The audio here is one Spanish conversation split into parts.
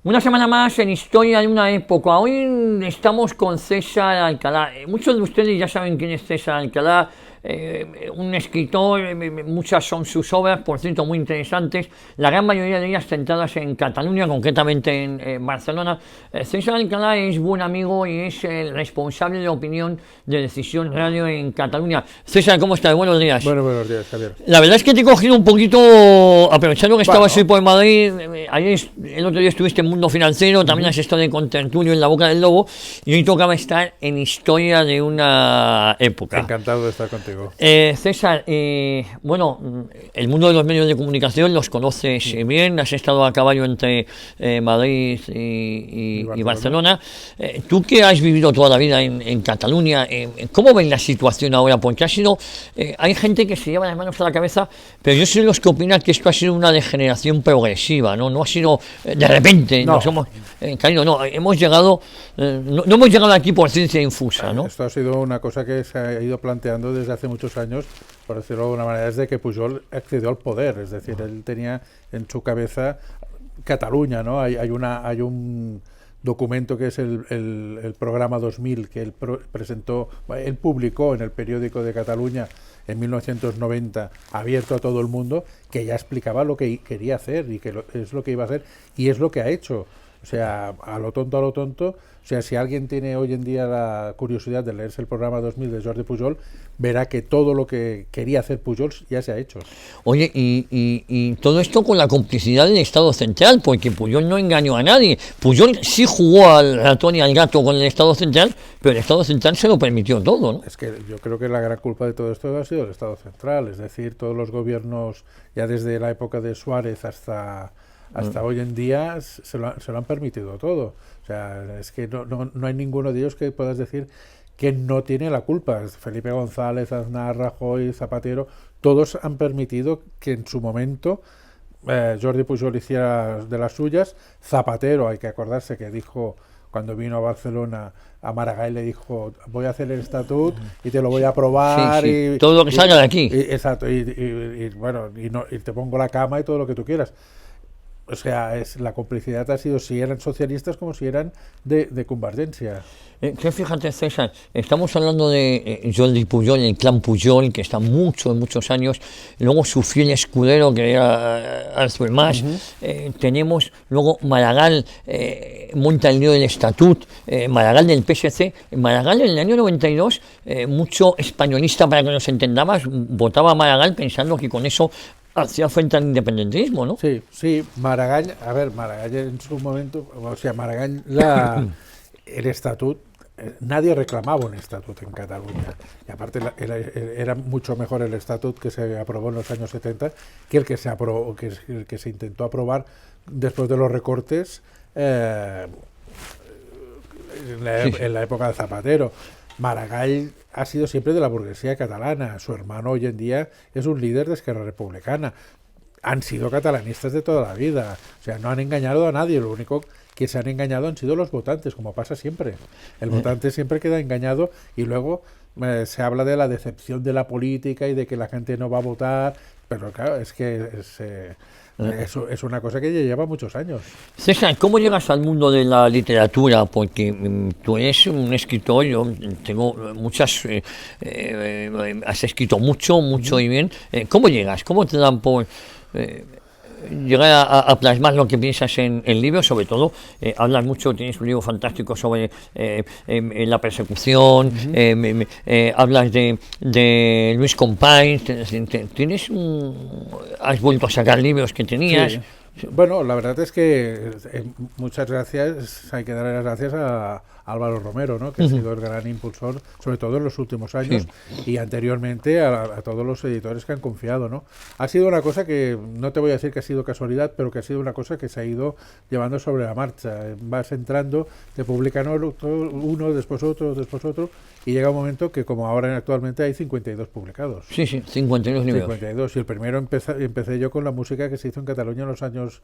Una semana más en Historia de una época. Hoy estamos con César Alcalá. Muchos de ustedes ya saben quién es César Alcalá, un escritor, muchas son sus obras, por cierto, muy interesantes, la gran mayoría de ellas centradas en Cataluña, concretamente en Barcelona. César Alcalá es buen amigo y es el responsable de opinión de Decisión Radio en Cataluña. César, ¿cómo estás? Buenos días. Bueno, buenos días, Javier. La verdad es que te he cogido un poquito, aprovechando que estabas hoy por Madrid, ayer, el otro día estuviste en Mundo Financiero, también has estado de contertulio en La Boca del Lobo, y hoy tocaba estar en Historia de una época. Encantado de estar contigo. César, bueno, el mundo de los medios de comunicación los conoces bien, has estado a caballo entre Madrid y Barcelona. Tú que has vivido toda la vida en Cataluña, ¿cómo ves la situación ahora? Porque ha sido, hay gente que se lleva las manos a la cabeza, pero yo soy de los que opinan que esto ha sido una degeneración progresiva, no ha sido de repente, no. Nos hemos caído, no, hemos llegado, no hemos llegado aquí por ciencia infusa, ¿no? Esto ha sido una cosa que se ha ido planteando desde hace muchos años, por decirlo de alguna manera, desde que Pujol accedió al poder, es decir, él tenía en su cabeza Cataluña, ¿no? Hay un documento que es el programa 2000 que él presentó, él publicó en el periódico de Cataluña en 1990, abierto a todo el mundo, que ya explicaba lo que quería hacer y que es lo que iba a hacer y es lo que ha hecho. O sea, a lo tonto. O sea, si alguien tiene hoy en día la curiosidad de leerse el programa 2000 de Jordi Pujol, verá que todo lo que quería hacer Pujol ya se ha hecho. Oye, y todo esto con la complicidad del Estado Central, porque Pujol no engañó a nadie. Pujol sí jugó al ratón y al gato con el Estado Central, pero el Estado Central se lo permitió todo, ¿no? Es que yo creo que la gran culpa de todo esto ha sido el Estado Central, es decir, todos los gobiernos, ya desde la época de Suárez hasta hoy en día, se lo han permitido todo. O sea, es que no hay ninguno de ellos que puedas decir que no tiene la culpa. Felipe González, Aznar, Rajoy, Zapatero, todos han permitido que en su momento Jordi Pujol hiciera de las suyas. Zapatero, hay que acordarse que dijo, cuando vino a Barcelona, a Maragall le dijo, voy a hacer el estatut y te lo voy a aprobar. Sí. Y todo lo que salga de aquí. Exacto, bueno, y te pongo la cama y todo lo que tú quieras. O sea, la complicidad ha sido si eran socialistas como si eran de Convergencia. Que fíjate, César, estamos hablando de Jordi Pujol, el clan Pujol, que está muchos años, luego su fiel escudero, que era Artur Mas, tenemos luego Maragall, monta el lío del estatut, Maragall del PSC, Maragall en el año 92, mucho españolista, para que nos entendamos, votaba a Maragall pensando que con eso hacía frente al independentismo, ¿no? Sí, Maragall en su momento, o sea, Maragall, el estatut, nadie reclamaba un estatut en Cataluña, y aparte era mucho mejor el estatut que se aprobó en los años 70 que el que se aprobó, que se intentó aprobar después de los recortes en la época de Zapatero. Maragall ha sido siempre de la burguesía catalana, su hermano hoy en día es un líder de Esquerra Republicana. Han sido catalanistas de toda la vida, o sea, no han engañado a nadie, lo único que se han engañado han sido los votantes, como pasa siempre. El votante siempre queda engañado y luego se habla de la decepción de la política y de que la gente no va a votar, pero claro, es que es una cosa que ya lleva muchos años. César, ¿cómo llegas al mundo de la literatura? Porque tú eres un escritor, yo tengo muchas, has escrito mucho y bien. ¿Cómo llegas? ¿Cómo te dan por llegar a plasmar lo que piensas en libros? Sobre todo, hablas mucho, tienes un libro fantástico sobre la persecución, hablas de Luis Companys, has vuelto a sacar libros que tenías. Sí. Bueno, la verdad es que muchas gracias, hay que darle las gracias a Álvaro Romero, ¿no? Que ha sido el gran impulsor, sobre todo en los últimos años, y anteriormente a todos los editores que han confiado, ¿no? Ha sido una cosa que, no te voy a decir que ha sido casualidad, pero que ha sido una cosa que se ha ido llevando sobre la marcha. Vas entrando, te publican uno, después otro, y llega un momento que, como ahora actualmente, hay 52 publicados. Sí, 52 libros. 52, y el primero empecé yo con la música que se hizo en Cataluña en los años,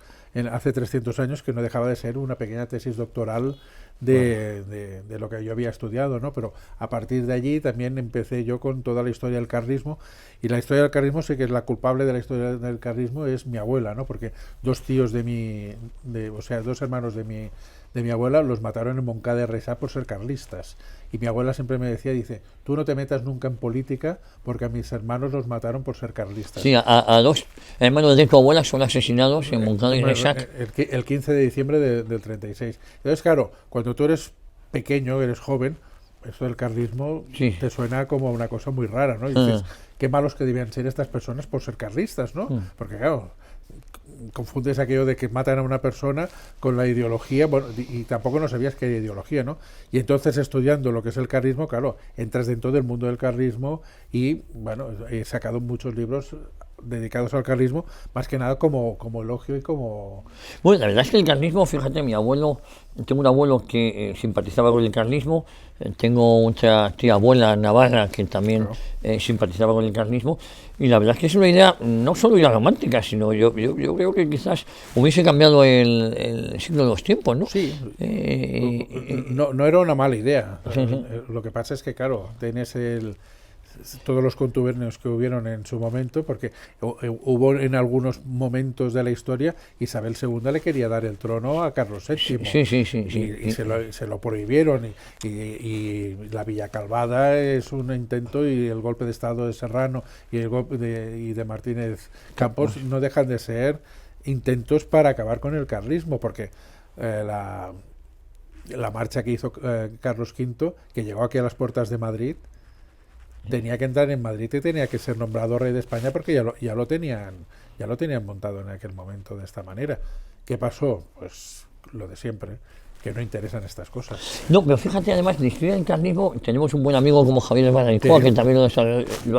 hace 300 años, que no dejaba de ser una pequeña tesis doctoral de de lo que yo había estudiado, ¿no? Pero a partir de allí también empecé yo con toda la historia del carlismo, y la historia del carlismo sí que es la culpable de la historia del carlismo es mi abuela, ¿no? Porque dos tíos o sea, dos hermanos de mi abuela los mataron en Moncada de Reixac por ser carlistas. Y mi abuela siempre me decía, dice, tú no te metas nunca en política porque a mis hermanos los mataron por ser carlistas. Sí, a dos hermanos de tu abuela son asesinados en Moncada y Reixac. El 15 de diciembre del 36. Entonces, claro, cuando tú eres pequeño, eres joven, eso del carlismo Sí. te suena como una cosa muy rara, ¿no? Y dices, qué malos que debían ser estas personas por ser carlistas, ¿no? Porque claro, confundes aquello de que matan a una persona con la ideología, bueno, y tampoco no sabías qué ideología, ¿no? Y entonces estudiando lo que es el carlismo, claro, entras dentro del mundo del carlismo y, bueno, he sacado muchos libros dedicados al carlismo, más que nada como elogio y como... Bueno, la verdad es que el carlismo, fíjate, tengo un abuelo que simpatizaba con el carlismo, tengo otra tía abuela navarra que también simpatizaba con el carlismo, y la verdad es que es una idea, no solo idea romántica, sino yo creo que quizás hubiese cambiado el signo de los tiempos, ¿no? Sí, no era una mala idea. Lo que pasa es que, claro, tienes todos los contubernios que hubieron en su momento, porque hubo en algunos momentos de la historia Isabel II le quería dar el trono a Carlos VII y se lo prohibieron y la Villa Calvada es un intento, y el golpe de estado de Serrano y el golpe de Martínez Campos no dejan de ser intentos para acabar con el carlismo, porque la marcha que hizo Carlos V, que llegó aquí a las puertas de Madrid, tenía que entrar en Madrid y tenía que ser nombrado rey de España porque ya lo tenían montado en aquel momento de esta manera. ¿Qué pasó? Pues lo de siempre, que no interesan estas cosas. No, pero fíjate, además, de historia del carlismo, tenemos un buen amigo como Javier Barrancoa, que también lo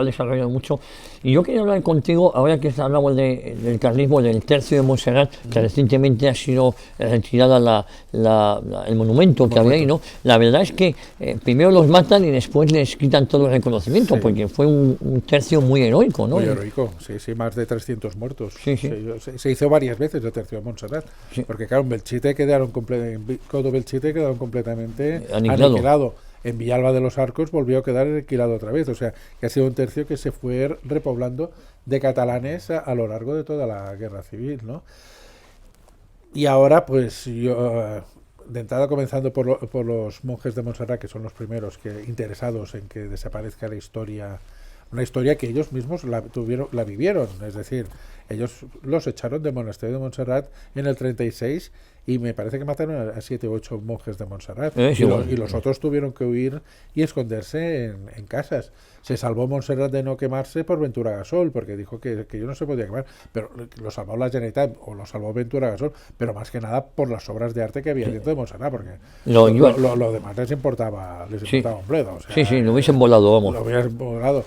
ha desarrollado mucho. Y yo quería hablar contigo, ahora que hablamos del carlismo, del Tercio de Montserrat, que recientemente ha sido retirada el monumento que había ahí, ¿no? La verdad es que primero los matan y después les quitan todo el reconocimiento, porque fue un tercio muy heroico, ¿no? Muy heroico, sí, más de 300 muertos. Sí. Se hizo varias veces el Tercio de Montserrat, porque claro, en Belchite quedaron completamente aniquilado. En Villalba de los Arcos volvió a quedar aniquilado otra vez, o sea, que ha sido un tercio que se fue repoblando de catalanes a lo largo de toda la guerra civil, ¿no? Y ahora, pues yo, de entrada, comenzando por los monjes de Montserrat, que son los primeros interesados en que desaparezca la historia, una historia que ellos mismos la vivieron, es decir, ellos los echaron del monasterio de Montserrat en el 36 y me parece que mataron a 7 u 8 monjes de Montserrat, y los otros tuvieron que huir y esconderse en casas. Se salvó Montserrat de no quemarse por Ventura Gasol, porque dijo que yo no se podía quemar, pero lo salvó la Generalitat o lo salvó Ventura Gasol, pero más que nada por las obras de arte que había dentro de Montserrat, porque lo demás les importaba un bledo. O sea, lo hubiesen volado, vamos. Lo hubiesen volado.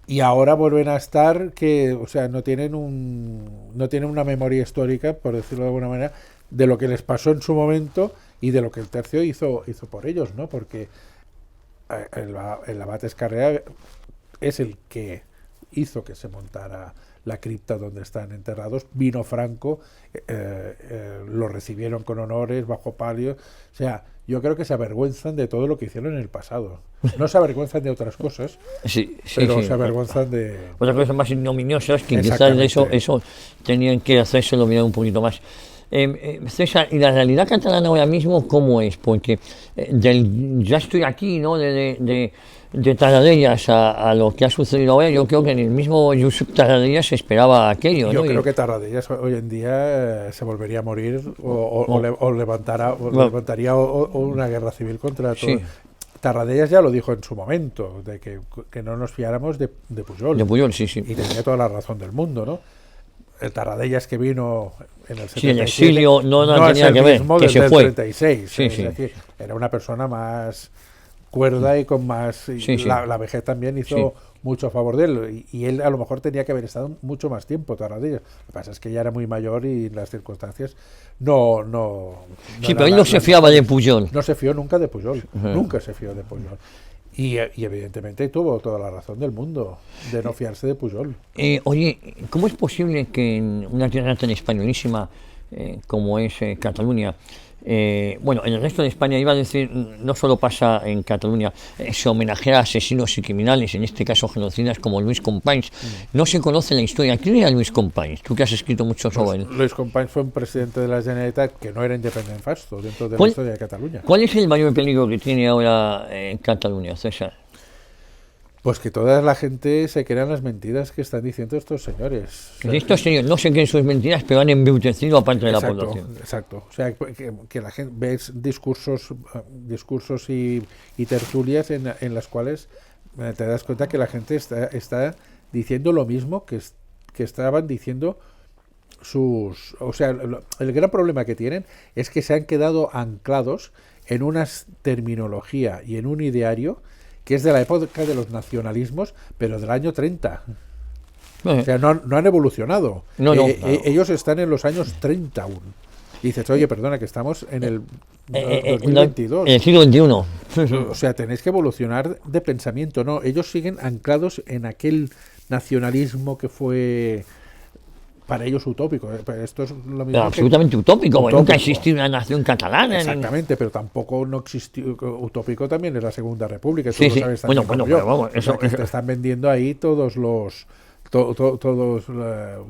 Y ahora vuelven a estar o sea, no tienen una memoria histórica, por decirlo de alguna manera, de lo que les pasó en su momento y de lo que el tercio hizo por ellos, ¿no? Porque el abad Escarrea es el que hizo que se montara la cripta donde están enterrados. Vino Franco, lo recibieron con honores, bajo palio. O sea, yo creo que se avergüenzan de todo lo que hicieron en el pasado. No se avergüenzan de otras cosas, pero se avergüenzan de... Otras cosas más ignominiosas que quizás eso tenían que hacérselo mirar un poquito más. César, ¿y la realidad catalana ahora mismo cómo es? Porque ya estoy aquí, ¿no? De Tarradellas a lo que ha sucedido ahora, yo creo que en el mismo Josep Tarradellas se esperaba aquello, ¿no? Yo creo que Tarradellas hoy en día se volvería a morir o levantaría una guerra civil contra todo. Sí. Tarradellas ya lo dijo en su momento, de que no nos fiáramos de Pujol. De Pujol, sí. Y tenía toda la razón del mundo, ¿no? El Tarradellas que vino en el 77, el exilio no tenía es que ver, que se fue. 36, es decir, era una persona más cuerda y con más... La vejez también hizo mucho a favor de él, y él a lo mejor tenía que haber estado mucho más tiempo, Tarradellas. Lo que pasa es que ya era muy mayor y las circunstancias no pero él no se fiaba de Pujol. No se fió nunca de Pujol, nunca se fió de Pujol. Y evidentemente tuvo toda la razón del mundo de no fiarse de Pujol. Oye, ¿cómo es posible que en una tierra tan españolísima como es Cataluña bueno, en el resto de España, iba a decir, no solo pasa en Cataluña, se homenajea a asesinos y criminales, en este caso genocidas como Luis Companys. No se conoce la historia. ¿Quién era Luis Companys? Tú que has escrito mucho sobre él. Luis Companys fue un presidente de la Generalitat que no era independenfasto dentro de la historia de Cataluña. ¿Cuál es el mayor peligro que tiene ahora Cataluña, César? Pues que toda la gente se crean las mentiras que están diciendo estos señores. O sea, estos señores no se creen sus mentiras, pero han embrutecido a parte de la población. Exacto. O sea, que la gente ves discursos y tertulias en las cuales te das cuenta que la gente está diciendo lo mismo que estaban diciendo sus... O sea, el gran problema que tienen es que se han quedado anclados en una terminología y en un ideario que es de la época de los nacionalismos, pero del año 30. O sea, no han evolucionado. Claro. Ellos están en los años 30 aún. Y dices, oye, perdona, que estamos en el 2022. En el siglo XXI. O sea, tenéis que evolucionar de pensamiento, ¿no? Ellos siguen anclados en aquel nacionalismo que fue... para ellos utópico. Esto es lo mismo absolutamente utópico. Nunca ha existido una nación catalana. Exactamente, pero tampoco no existió. Utópico también es la Segunda República. Sí, sí. Bueno, pero vamos, te están vendiendo ahí toda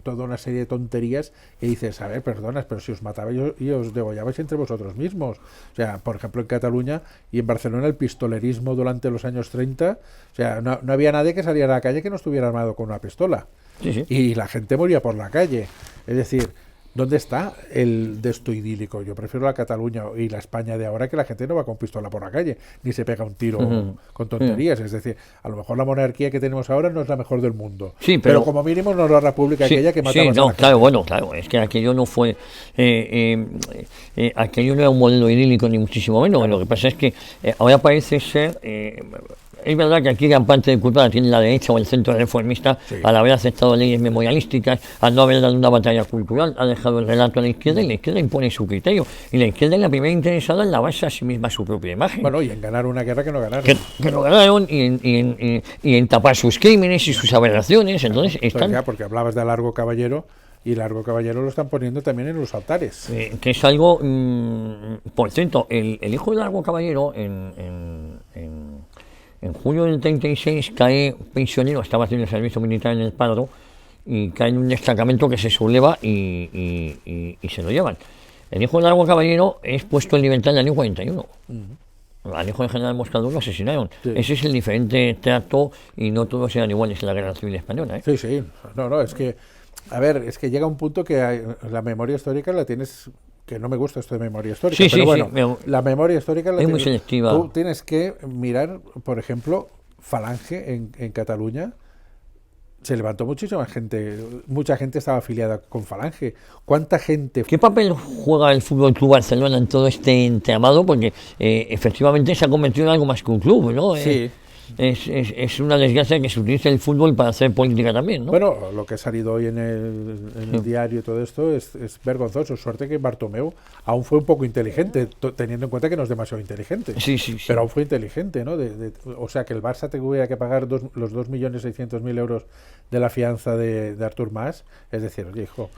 una serie de tonterías y dices, a ver, perdonas, pero si os matabais y os degollabais entre vosotros mismos. O sea, por ejemplo, en Cataluña y en Barcelona el pistolerismo durante los años 30, o sea, no había nadie que saliera a la calle que no estuviera armado con una pistola. Sí, sí. Y la gente moría por la calle. Es decir, ¿dónde está el de esto idílico? Yo prefiero la Cataluña y la España de ahora, que la gente no va con pistola por la calle, ni se pega un tiro con tonterías. Es decir, a lo mejor la monarquía que tenemos ahora no es la mejor del mundo. Sí, pero como mínimo no es la república aquella que mataba a la gente. Claro, bueno, claro, es que aquello no fue... aquello no era un modelo idílico ni muchísimo menos. Claro. Lo que pasa es que ahora parece ser... es verdad que aquí gran parte de culpa la tiene la derecha o el centro reformista, sí, al haber aceptado leyes memorialísticas, al no haber dado una batalla cultural, ha dejado el relato a la izquierda y la izquierda impone su criterio. Y la izquierda es la primera interesada en lavarse a sí misma su propia imagen. Bueno, y en ganar una guerra que no ganaron. Que no ganaron y en tapar sus crímenes y sus aberraciones. Entonces están... Ya, porque hablabas de Largo Caballero. Y Largo Caballero lo están poniendo también en los altares. Que es algo... por cierto, el hijo de Largo Caballero en julio del 36 cae pensionero, estaba haciendo el servicio militar en el Padro, y cae en un destacamento que se subleva y se lo llevan. El hijo de Largo Caballero es puesto en libertad en el año 41. Al hijo del general Moscardón lo asesinaron. Sí. Ese es el diferente trato y no todos eran iguales en la Guerra Civil Española. Sí, sí. No, es que... A ver, es que llega un punto que la memoria histórica la tienes... que no me gusta esto de memoria histórica, sí, pero sí, bueno, sí, la memoria histórica es muy selectiva. Tú tienes que mirar, por ejemplo, Falange en Cataluña. Se levantó mucha gente estaba afiliada con Falange. ¿Cuánta gente? ¿Qué papel juega el Fútbol Club Barcelona en todo este entramado? Porque efectivamente se ha convertido en algo más que un club, ¿no? Sí. Es una desgracia que se utilice el fútbol para hacer política también, ¿no? Bueno, lo que ha salido hoy en el diario y todo esto es vergonzoso. Suerte que Bartomeu aún fue un poco inteligente, teniendo en cuenta que no es demasiado inteligente. Sí. Pero aún fue inteligente, ¿no? O sea, que el Barça tuviera que pagar los 2.600.000 euros de la fianza de Artur Mas. Es decir, oye, hijo,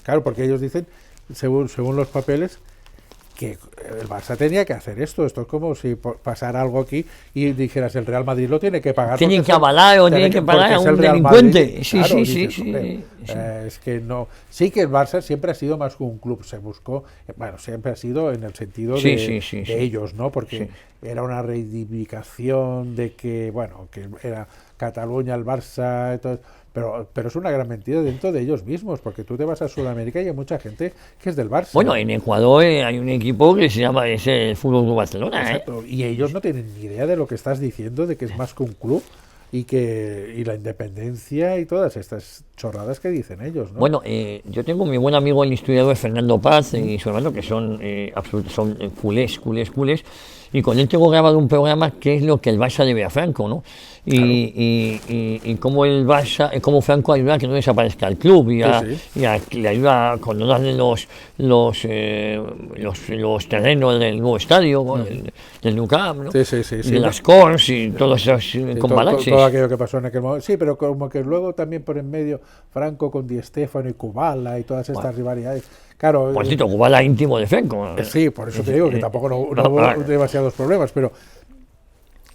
claro, porque ellos dicen, según los papeles, que el Barça tenía que hacer esto. Esto es como si pasara algo aquí y dijeras el Real Madrid lo tiene que pagar. Tienen que avalar o tienen que pagar a un delincuente. Sí. Es que no. Sí que el Barça siempre ha sido más que un club. Se buscó, bueno, siempre ha sido en el sentido de ellos, ¿no? Porque era una reivindicación de que, bueno, que era Cataluña, el Barça, y todo. Pero es una gran mentira dentro de ellos mismos, porque tú te vas a Sudamérica y hay mucha gente que es del Barça. Bueno, en Ecuador hay un equipo que se llama el Fútbol Club Barcelona. Exacto. Y ellos no tienen ni idea de lo que estás diciendo, de que es más que un club y la independencia y todas estas chorradas que dicen ellos, ¿no? Bueno, yo tengo mi buen amigo el historiador Fernando Paz y su hermano, que son culés, y con él tengo grabado un programa que es lo que el Barça debe a Franco, ¿no? Y cómo el Barça, cómo Franco ayuda a que no desaparezca el club y le ayuda a condonarle los terrenos del nuevo estadio, del Nou Camp, ¿no? De las Corts y todos esos compalanches. Todo aquello que pasó en aquel momento. Sí, pero como que luego también por en medio Franco con Di Stéfano y Kubala y todas estas rivalidades claro. Por cierto, Cubala íntimo de Fenco. Sí, por eso te digo que tampoco no hubo demasiados problemas, pero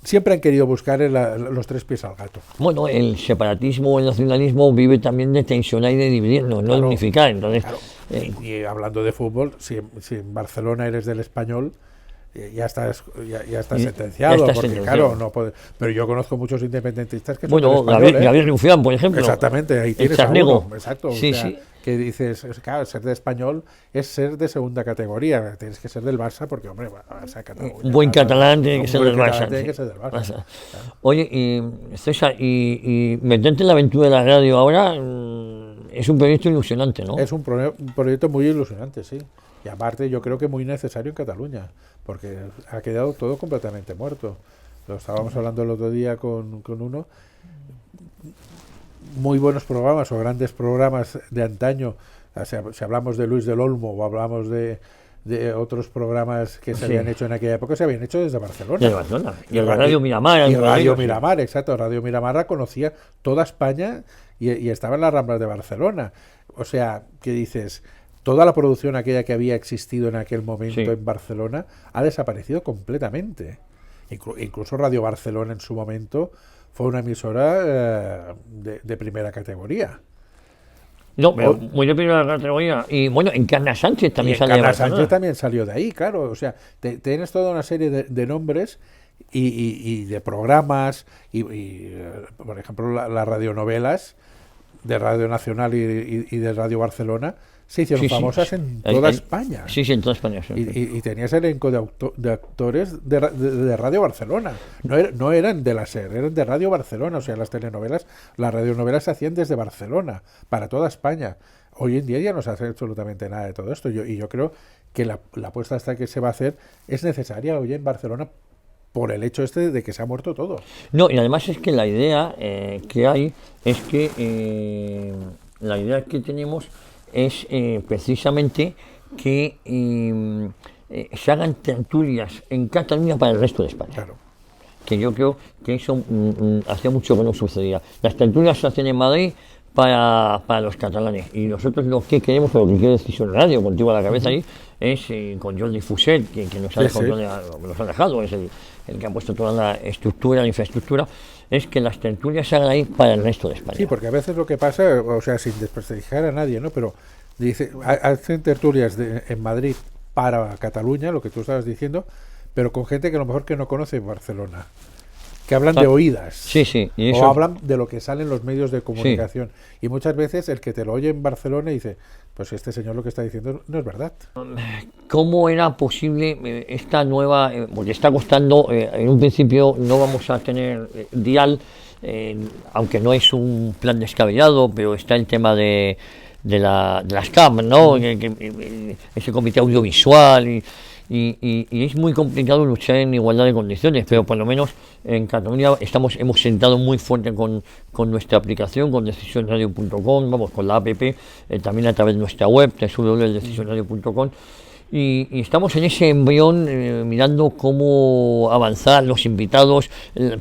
siempre han querido buscar los tres pies al gato. Bueno, el separatismo, el nacionalismo vive también de tensionar y de dividirnos, no de unificar. Entonces, Claro. Y hablando de fútbol, si en Barcelona eres del Español, ya estás sentenciado, estás porque sentenciado. claro, no puede, pero yo conozco muchos independentistas que son bueno, del Español, Gabriel Rufián, por ejemplo. Exactamente, ahí el tienes a Charnego. uno, exacto, Sí, o sea, sí. que dices, claro, ser de español es ser de segunda categoría, tienes que ser del Barça porque, hombre, Barça, Cataluña, Un buen catalán tiene que ser buen del Barça. catalán tiene Sí. que ser del Barça. Claro. Oye, César, y meterte en la aventura de la radio ahora es un proyecto ilusionante, ¿no? Es un proyecto muy ilusionante, sí. Y aparte yo creo que muy necesario en Cataluña, porque ha quedado todo completamente muerto. Lo estábamos hablando el otro día con uno. Muy buenos programas o grandes programas de antaño, o sea, si hablamos de Luis del Olmo o hablamos de otros programas que se habían hecho en aquella época, se habían hecho desde Barcelona. Desde Barcelona. Y el Radio Miramar. Y Radio Miramar, exacto. Radio Miramar conocía toda España y estaba en las Ramblas de Barcelona. O sea, ¿qué dices? Toda la producción aquella que había existido en aquel momento en Barcelona ha desaparecido completamente. Incluso Radio Barcelona en su momento fue una emisora de primera categoría. No, pero muy de primera categoría. Y bueno, Encarna Sánchez también salió de Encarna Barcelona. Sánchez también salió de ahí, claro. O sea, tienes toda una serie de nombres y de programas por ejemplo, las radionovelas de Radio Nacional y de Radio Barcelona se hicieron famosas en toda España. Sí, en toda España. Sí. Y tenías elenco de actores de Radio Barcelona. No eran de la SER, eran de Radio Barcelona. O sea, las radionovelas se hacían desde Barcelona, para toda España. Hoy en día ya no se hace absolutamente nada de todo esto. Yo creo que la apuesta hasta que se va a hacer es necesaria hoy en Barcelona por el hecho de que se ha muerto todo. No, y además es que la idea que hay es que la idea que tenemos es precisamente que se hagan tertulias en Cataluña para el resto de España. Claro. Que yo creo que eso hacía mucho que no sucedía. Las tertulias se hacen en Madrid para los catalanes, y nosotros lo que queremos, lo que quiere Decisión Radio, contigo a la cabeza ahí, es con Jordi Fuset, que nos ha dejado, es el que ha puesto toda la estructura, la infraestructura, es que las tertulias se hagan ahí para el resto de España. Sí, porque a veces lo que pasa, o sea, sin desprestigiar a nadie, ¿no? Pero hacen tertulias en Madrid para Cataluña, lo que tú estabas diciendo, pero con gente que a lo mejor que no conoce Barcelona, que hablan de oídas. Sí, y eso... O hablan de lo que sale en los medios de comunicación. Sí. Y muchas veces el que te lo oye en Barcelona dice, pues este señor lo que está diciendo no es verdad. ¿Cómo era posible esta nueva, porque está costando, en un principio no vamos a tener dial, aunque no es un plan descabellado, pero está el tema de las CAM, ¿no? Ese comité audiovisual y es muy complicado luchar en igualdad de condiciones, pero por lo menos en Cataluña hemos sentado muy fuerte con nuestra aplicación, con decisionradio.com, vamos, con la app, también a través de nuestra web, www.decisionradio.com, y estamos en ese embrión mirando cómo avanzar, los invitados,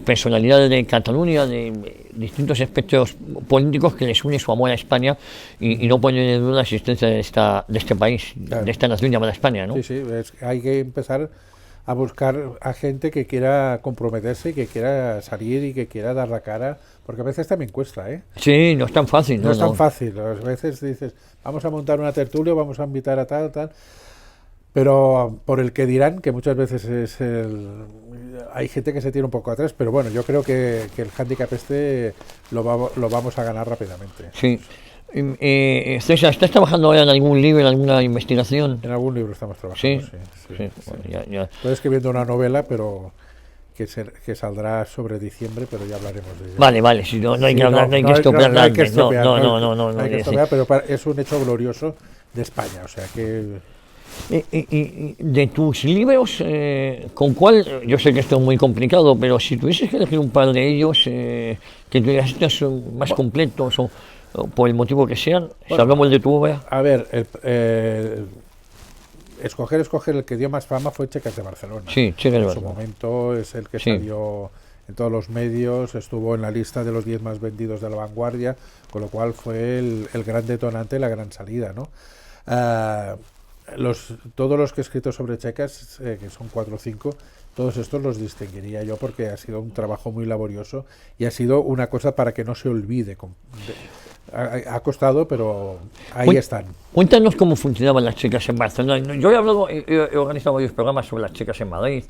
personalidades de Cataluña, de distintos espectros políticos que les une su amor a España y no ponen en duda la existencia de este país, claro, de esta nación llamada España, ¿no? Sí, hay que empezar a buscar a gente que quiera comprometerse y que quiera salir y que quiera dar la cara, porque a veces también cuesta, ¿eh? Sí, no es tan fácil. No es tan fácil. A veces dices, vamos a montar una tertulia, vamos a invitar a tal, pero por el que dirán, que muchas veces hay gente que se tira un poco atrás, pero bueno, yo creo que el hándicap lo vamos a ganar rápidamente. Sí. César, ¿estás trabajando ahora en algún libro, en alguna investigación? En algún libro estamos trabajando, sí. Bueno, ya. Estoy escribiendo una novela, pero que saldrá sobre diciembre, pero ya hablaremos de ella. Vale, si no hay que hablar, no hay que estropearla antes. No hay que estropear, pero es un hecho glorioso de España, o sea que... Y de tus libros, ¿con cuál? Yo sé que esto es muy complicado, pero si tuvieses que elegir un par de ellos, que tú digas, estos son más completos o por el motivo que sean, si hablamos de tu obra. A ver, escoger el que dio más fama fue Checas de Barcelona. Sí, Checas de Barcelona. En su momento es el que salió en todos los medios, estuvo en la lista de los 10 más vendidos de La Vanguardia, con lo cual fue el gran detonante, la gran salida, ¿no? Todos los que he escrito sobre checas, que son 4 o 5, todos estos los distinguiría yo porque ha sido un trabajo muy laborioso y ha sido una cosa para que no se olvide. Ha costado, pero ahí están. Cuéntanos cómo funcionaban las checas en Barcelona. Yo he hablado, he organizado varios programas sobre las checas en Madrid.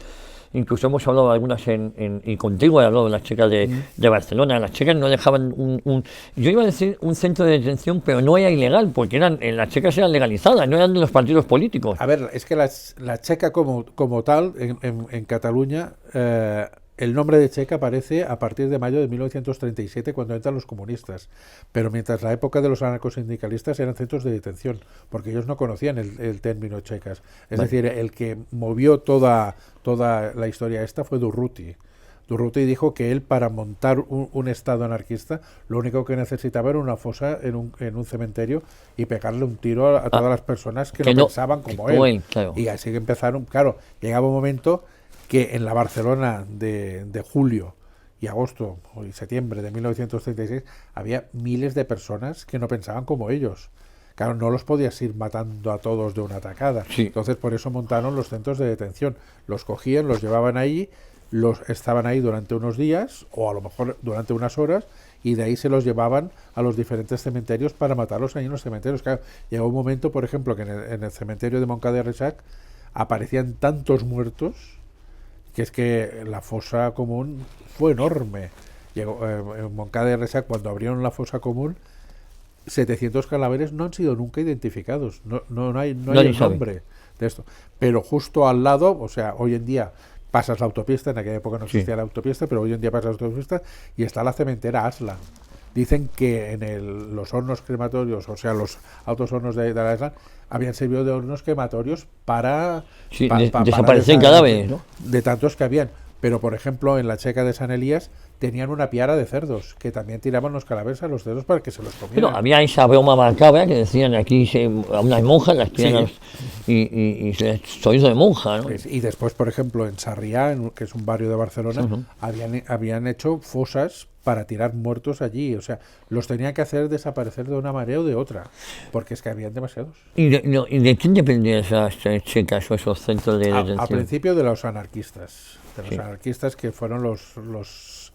Incluso hemos hablado de algunas y contigo he hablado de las checas de Barcelona. Las checas no dejaban yo iba a decir un centro de detención, pero no era ilegal, porque las checas eran legalizadas, no eran de los partidos políticos. A ver, es que la checa como tal, en Cataluña, el nombre de checa aparece a partir de mayo de 1937, cuando entran los comunistas. Pero mientras la época de los anarcosindicalistas eran centros de detención, porque ellos no conocían el término checas. Es decir, el que movió toda la historia esta fue Durruti. Durruti dijo que él, para montar un estado anarquista, lo único que necesitaba era una fosa en un cementerio y pegarle un tiro a todas las personas que no pensaban como él. Claro. Y así que empezaron. Claro, llegaba un momento que en la Barcelona de julio y agosto y septiembre de 1936 había miles de personas que no pensaban como ellos. Claro, no los podías ir matando a todos de una tacada. Sí. Entonces, por eso montaron los centros de detención. Los cogían, los llevaban ahí, estaban ahí durante unos días o a lo mejor durante unas horas, y de ahí se los llevaban a los diferentes cementerios para matarlos ahí en los cementerios. Claro, llegó un momento, por ejemplo, que en el cementerio de Montcada de Reixac aparecían tantos muertos que es que la fosa común fue enorme. Llegó, en Montcada de Reixac, cuando abrieron la fosa común, 700 cadáveres no han sido nunca identificados. No hay el nombre de esto. Pero justo al lado, o sea, hoy en día pasas la autopista, en aquella época no existía la autopista, pero hoy en día pasas la autopista y está la cementera Aslan. Dicen que en los hornos crematorios, o sea, los altos hornos de la Aslan, habían servido de hornos crematorios para desaparecer cadáveres, ¿no? De tantos que habían. Pero, por ejemplo, en la checa de San Elías tenían una piara de cerdos, que también tiraban los cadáveres a los cerdos para que se los comieran. Bueno, había esa broma macabra que decían aquí a unas monjas las tiran y se hizo de monja, ¿no? Y después, por ejemplo, en Sarriá, que es un barrio de Barcelona, habían hecho fosas para tirar muertos allí. O sea, los tenían que hacer desaparecer de una manera o de otra, porque es que habían demasiados. ¿Y de quién dependían esas checas o esos centros de detención? Al principio de los anarquistas. De los anarquistas, que fueron los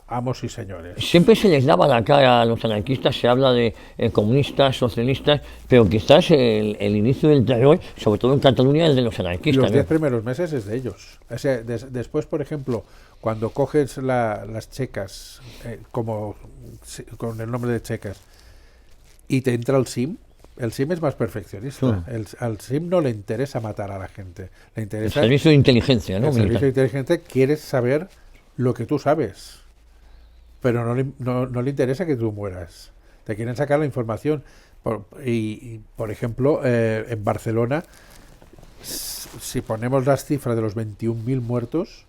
amos y señores. Siempre se les daba la cara a los anarquistas, se habla de comunistas, socialistas, pero quizás el inicio del terror, sobre todo en Cataluña, es de los anarquistas. Los 10 primeros meses es de ellos. O sea, después, por ejemplo, cuando coges las checas, con el nombre de checas, y te entra el SIM es más perfeccionista. Al SIM no le interesa matar a la gente. Le interesa el servicio de inteligencia, ¿no? El servicio de inteligencia quiere saber lo que tú sabes, pero no le interesa que tú mueras. Te quieren sacar la información. Por ejemplo, en Barcelona, si ponemos las cifras de los 21.000 muertos,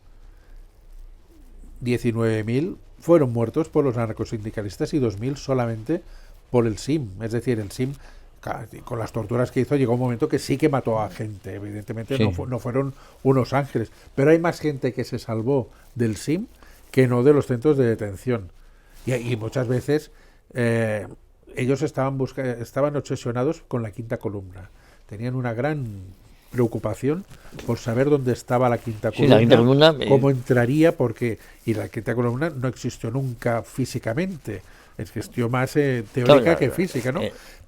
19.000 fueron muertos por los anarcosindicalistas y 2.000 solamente por el SIM. Es decir, el SIM, con las torturas que hizo, llegó un momento que sí que mató a gente. Evidentemente no fueron unos ángeles, pero hay más gente que se salvó del SIM que no de los centros de detención. Y muchas veces ellos estaban obsesionados con la quinta columna. Tenían una gran preocupación por saber dónde estaba la quinta columna, cómo entraría, y la quinta columna no existió nunca físicamente, existió más teórica que física, ¿no?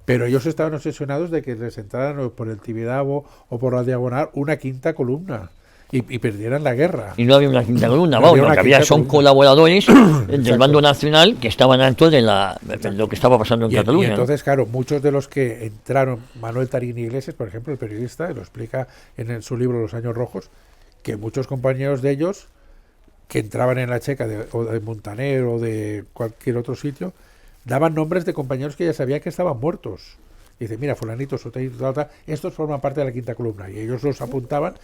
Pero ellos estaban obsesionados de que les entraran por el Tibidabo o por la Diagonal una quinta columna y perdieran la guerra. Y no había una quinta columna, lo que había son colaboradores del bando nacional que estaban altos de lo que estaba pasando en Cataluña. Y entonces, claro, muchos de los que entraron, Manuel Tarín Iglesias, por ejemplo, el periodista, lo explica en su libro Los Años Rojos, que muchos compañeros de ellos que entraban en la checa o de Montaner o de cualquier otro sitio, daban nombres de compañeros que ya sabían que estaban muertos. Y dice, mira, fulanito, sotanito, estos forman parte de la quinta columna. Y ellos los apuntaban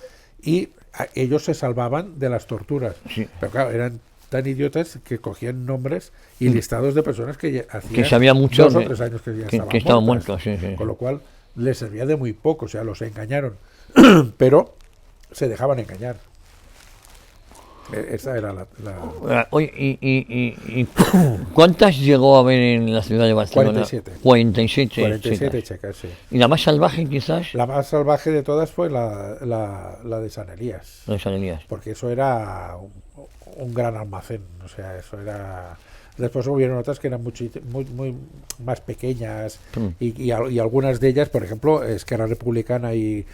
y ellos se salvaban de las torturas. Sí. Pero claro, eran tan idiotas que cogían nombres y listados de personas que hacían 2 o 3 años que estaban muertos. Sí. Con lo cual les servía de muy poco. O sea, los engañaron. Pero se dejaban engañar. Esa era la Oye, ¿y cuántas llegó a haber en la ciudad de Barcelona? 47. 47. 47 chicas. checas, sí. ¿Y la más salvaje quizás? La más salvaje de todas fue la de San Elías, La de San Elías. porque eso era un gran almacén, o sea, eso era... Después hubieron otras que eran muy más pequeñas y algunas de ellas, por ejemplo, Esquerra Republicana y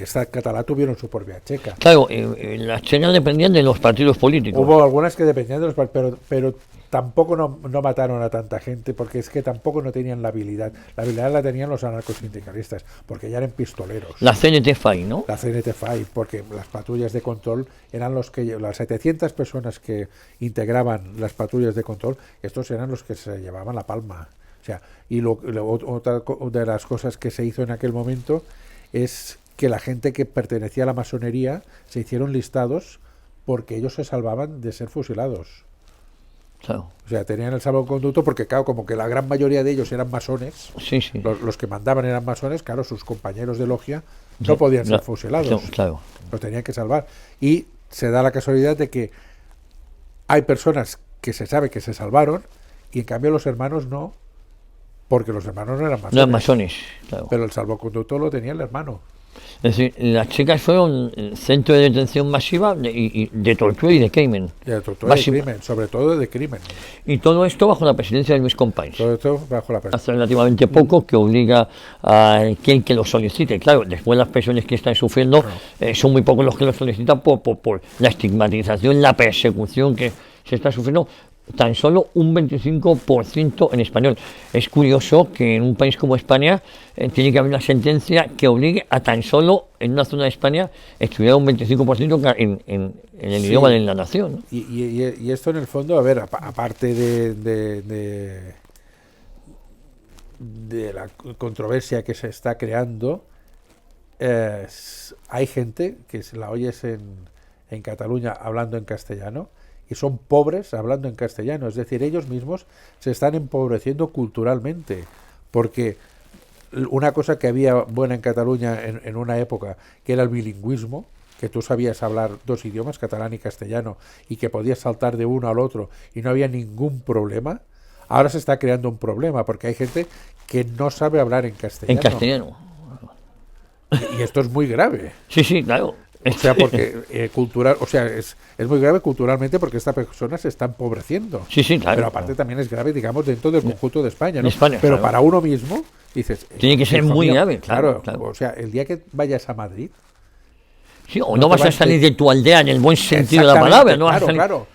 Estat Català tuvieron su propia checa. Claro, las checas dependían de los partidos políticos. Hubo algunas que dependían de los partidos, pero tampoco no mataron a tanta gente, porque es que tampoco no tenían la habilidad. La habilidad la tenían los anarcosindicalistas, porque ya eran pistoleros. La CNT-FAI, ¿no? La CNT-FAI, porque las patrullas de control eran las 700 personas que integraban las patrullas de control, estos eran los que se llevaban la palma. O sea, y otra de las cosas que se hizo en aquel momento es que la gente que pertenecía a la masonería se hicieron listados porque ellos se salvaban de ser fusilados. Claro. O sea, tenían el salvoconducto porque, claro, como que la gran mayoría de ellos eran masones, Sí, sí. los que mandaban eran masones, claro, sus compañeros de logia no podían ser fusilados, claro. los tenían que salvar. Y se da la casualidad de que hay personas que se sabe que se salvaron y en cambio los hermanos no, porque los hermanos no eran masones. No eran masones, claro. Pero el salvoconducto lo tenía el hermano. Es decir, las chicas fueron centro de detención masiva de tortura y de crimen. De tortura y de crimen, sobre todo de crimen. Y todo esto bajo la presidencia de Luis Companys. Todo esto bajo la presidencia. Hace relativamente poco que obliga a quien que lo solicite. Claro, después las personas que están sufriendo son muy pocos los que lo solicitan por la estigmatización, la persecución que se está sufriendo. Tan solo un 25% en español. Es curioso que en un país como España tiene que haber una sentencia que obligue a tan solo en una zona de España estudiar un 25% en el idioma de la nación, ¿no? Y esto en el fondo, a ver, aparte de la controversia que se está creando, hay gente que se la oyes en Cataluña hablando en castellano y son pobres hablando en castellano, es decir, ellos mismos se están empobreciendo culturalmente, porque una cosa que había buena en Cataluña en una época, que era el bilingüismo, que tú sabías hablar dos idiomas, catalán y castellano, y que podías saltar de uno al otro y no había ningún problema, ahora se está creando un problema, porque hay gente que no sabe hablar en castellano. En castellano. Y esto es muy grave. Sí, sí, claro. O sea, porque cultural, o sea, es muy grave culturalmente porque esta persona se está empobreciendo. Sí, sí, claro. Pero aparte también es grave, digamos, dentro del conjunto de España, ¿no? España, pero claro. para uno mismo, dices... Tiene que ser muy grave, claro. O sea, el día que vayas a Madrid... Sí, o no vas a salir de tu aldea en el buen sentido de la palabra. No vas a salir, claro.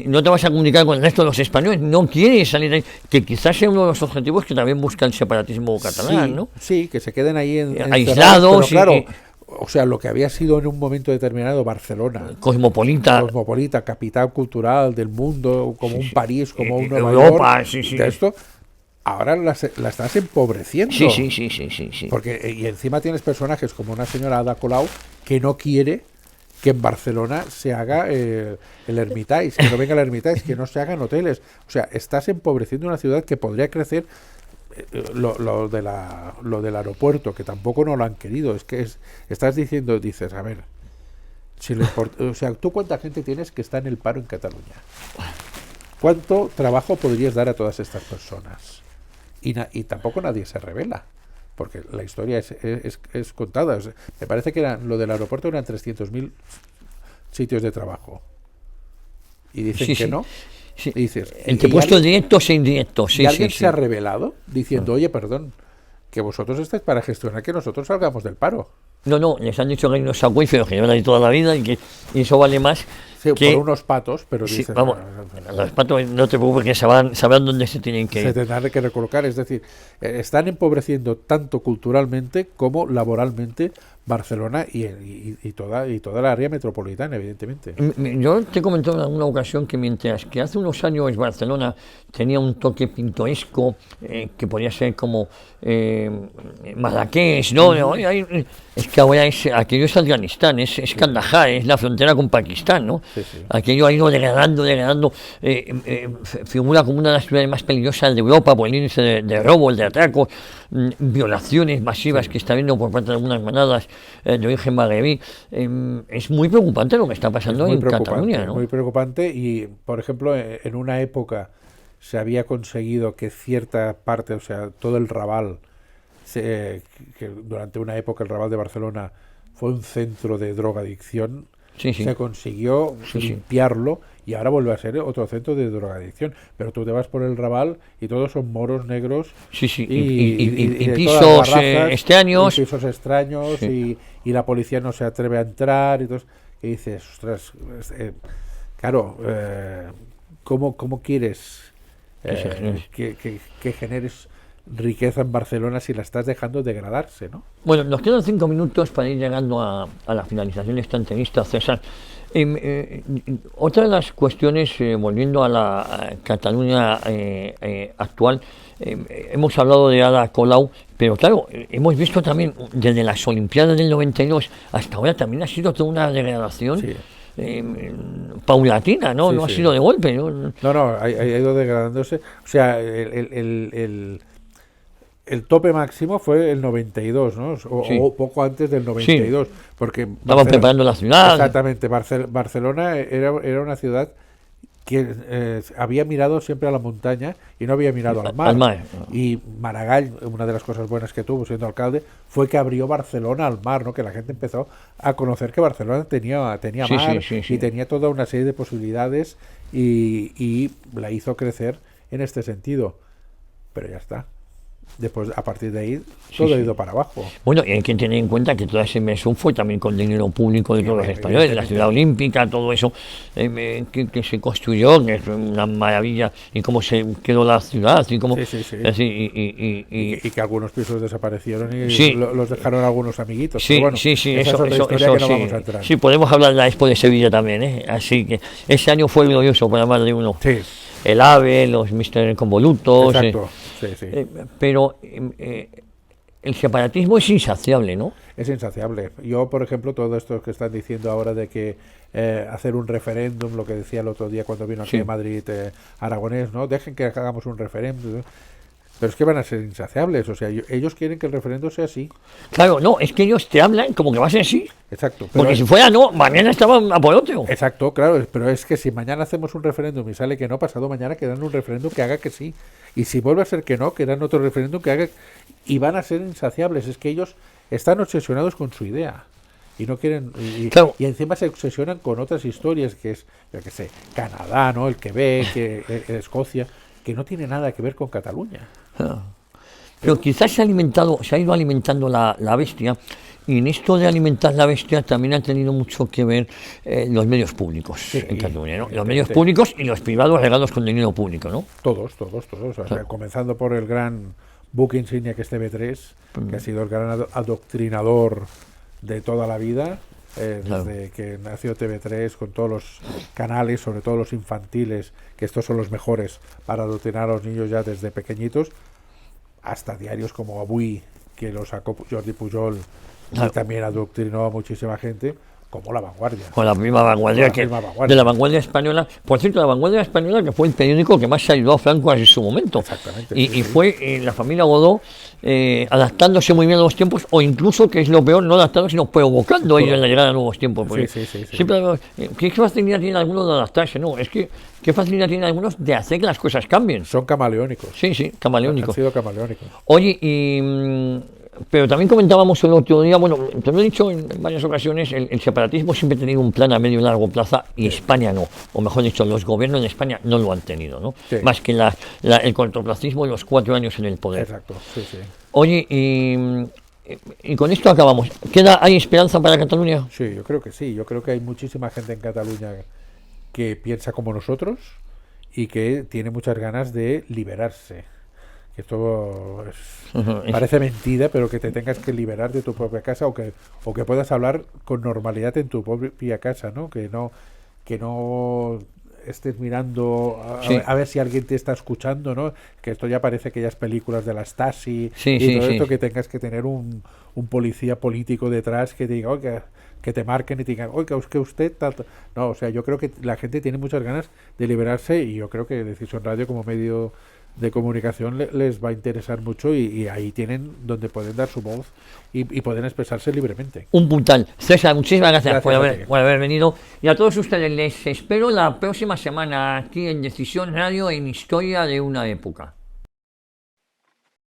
No te vas a comunicar con el resto de los españoles, no quieres salir de ahí, que quizás sea uno de los objetivos que también busca el separatismo catalán, sí, ¿no? Sí, que se queden ahí aislados. Pero claro, o sea, lo que había sido en un momento determinado Barcelona, cosmopolita, capital cultural del mundo, como un París, como un Nueva Europa, York, sí. de esto, ahora la estás empobreciendo. Sí. Porque, y encima tienes personajes como una señora Ada Colau que no quiere que en Barcelona se haga el Hermitage, que no venga el Hermitage, que no se hagan hoteles. O sea, estás empobreciendo una ciudad que podría crecer. Lo del aeropuerto, que tampoco no lo han querido, es que estás diciendo, dices, a ver, o sea, ¿tú cuánta gente tienes que está en el paro en Cataluña? ¿Cuánto trabajo podrías dar a todas estas personas? Y tampoco nadie se revela, porque la historia es contada. Me parece que lo del aeropuerto eran 300.000 sitios de trabajo. Y dicen que no. Sí. Y dices, entre puestos directos e indirectos. ¿Y alguien se ha revelado diciendo, oye, perdón, que vosotros estáis para gestionar que nosotros salgamos del paro? No, les han dicho que hay unos acuíferos que llevan ahí toda la vida y eso vale más. Sí, que, por unos patos, pero sí, dicen, vamos, los patos no te preocupes que sabrán dónde se tienen que ir. Se tendrán que recolocar, es decir, están empobreciendo culturalmente como laboralmente Barcelona y toda la área metropolitana, evidentemente. Yo te he comentado en alguna ocasión que mientras que hace unos años Barcelona tenía un toque pintoresco que podía ser como Marrakech, ¿no? Es que ahora aquello es Afganistán, es Kandahar, es la frontera con Pakistán, ¿no? Sí. Aquello ha ido degradando, figura como una de las ciudades más peligrosas de Europa por el índice de robos, de atracos. violaciones masivas que está habiendo por parte de algunas manadas de origen magrebí. Es muy preocupante lo que está pasando en Cataluña, ¿no? Muy preocupante y, por ejemplo, en una época se había conseguido que cierta parte, o sea, todo el Raval, que durante una época el Raval de Barcelona fue un centro de drogadicción, Sí, sí. se consiguió limpiarlo y ahora vuelve a ser otro centro de drogadicción. Pero tú te vas por el Raval y todos son moros negros Sí, sí. y de pisos todas las razas, extraños. y pisos extraños Sí. y la policía no se atreve a entrar y entonces, y dices, ostras, claro, ¿cómo quieres que generes riqueza en Barcelona si la estás dejando degradarse, ¿no? Bueno, nos quedan 5 minutos para ir llegando a la finalización de esta entrevista, César. Otra de las cuestiones, volviendo a la Cataluña actual, hemos hablado de Ada Colau, pero claro, hemos visto también desde las Olimpiadas del 92 hasta ahora también ha sido toda una degradación. Sí. Paulatina, ¿no? Sí, No ha sí. sido de golpe, ¿no? No, ha ido degradándose. O sea, el tope máximo fue el 92, ¿no? Sí. O poco antes del 92, porque Estaban preparando la ciudad. Exactamente, Barcelona era una ciudad que había mirado siempre a la montaña y no había mirado al mar. Al mar. Y Maragall, una de las cosas buenas que tuvo siendo alcalde, fue que abrió Barcelona al mar, ¿no? Que la gente empezó a conocer que Barcelona tenía Sí, mar sí. y tenía toda una serie de posibilidades y la hizo crecer en este sentido. Pero ya está. Después, a partir de ahí, todo ha ido para abajo. Bueno, y hay que tener en cuenta que toda esa inversión fue también con dinero público de todos los españoles, la ciudad olímpica, todo eso que se construyó, que es una maravilla, y cómo se quedó la ciudad, y cómo... Sí. Así, Y que algunos pisos desaparecieron y Sí. los dejaron algunos amiguitos. Sí, Pero bueno, sí, esa es eso otra historia que no vamos a entrar. sí, podemos hablar de la Expo de Sevilla también, ¿eh? Así que ese año fue glorioso para más de uno. Sí, El AVE, los Mister Convolutos... exacto. Sí. pero el separatismo es insaciable, ¿no? Es insaciable. Yo, por ejemplo, todo esto que están diciendo ahora de que hacer un referéndum, lo que decía el otro día cuando vino aquí a Madrid Aragonés, ¿no? Dejen que hagamos un referéndum, ¿no? Pero es que van a ser insaciables, o sea, ellos quieren que el referéndum sea así. Claro, no, es que ellos te hablan como que va a ser así. Exacto. Porque si fuera no, mañana estaban a por otro. Exacto, claro, pero es que si mañana hacemos un referéndum y sale que no, pasado mañana quedan un referéndum que haga que sí. Y si vuelve a ser que no, quedan otro referéndum que haga... Y van a ser insaciables, es que ellos están obsesionados con su idea. Y no quieren... Claro. Y encima se obsesionan con otras historias, que es, yo qué sé, Canadá, ¿no? El Quebec, Escocia, que no tiene nada que ver con Cataluña. Pero quizás se ha ido alimentando la bestia, y en esto de alimentar la bestia también han tenido mucho que ver los medios públicos en Cataluña, ¿no? Los medios públicos y los privados regados con dinero público, ¿no? Todos. O sea, comenzando por el gran buque insignia que es TV3, que ha sido el gran adoctrinador de toda la vida, desde que nació TV3, con todos los canales, sobre todo los infantiles, que estos son los mejores para adoctrinar a los niños ya desde pequeñitos, hasta diarios como Avui, que lo sacó Jordi Pujol, y también adoctrinó a muchísima gente, como La Vanguardia. Con la misma vanguardia, de la vanguardia española. Por cierto, la vanguardia española, que fue el periódico que más ayudó a Franco en su momento. Exactamente. Y fue la familia Godó adaptándose muy bien a los tiempos, o incluso, que es lo peor, no adaptando, sino provocando ellos la llegada a nuevos tiempos. Sí. Siempre, ¿qué facilidad tienen algunos de adaptarse? No, es que ¿qué facilidad tienen algunos de hacer que las cosas cambien? Son camaleónicos. Sí, camaleónicos. Han sido camaleónicos. Oye, pero también comentábamos el otro día, bueno, te lo he dicho en varias ocasiones, el separatismo siempre ha tenido un plan a medio y largo plazo, y España no, o mejor dicho, los gobiernos de España no lo han tenido, ¿no? Sí. Más que el cortoplacismo de los 4 años en el poder. Exacto, sí. Oye, y con esto acabamos. ¿Hay esperanza para Cataluña? Sí, yo creo que sí. Yo creo que hay muchísima gente en Cataluña que piensa como nosotros y que tiene muchas ganas de liberarse. Que esto parece mentira, pero que te tengas que liberar de tu propia casa o que puedas hablar con normalidad en tu propia casa, ¿no? Que no estés mirando a ver si alguien te está escuchando, ¿no? Que esto ya parece aquellas películas de la Stasi y todo esto, que tengas que tener un policía político detrás que te diga, oiga, que te marquen y te digan, oiga, es que usted... No, o sea, yo creo que la gente tiene muchas ganas de liberarse, y yo creo que Decisión Radio como medio de comunicación les va a interesar mucho y ahí tienen donde pueden dar su voz y pueden expresarse libremente. Un puntal. César, muchísimas gracias, Gracias por haber venido. Y a todos ustedes les espero la próxima semana aquí en Decisión Radio en Historia de una Época.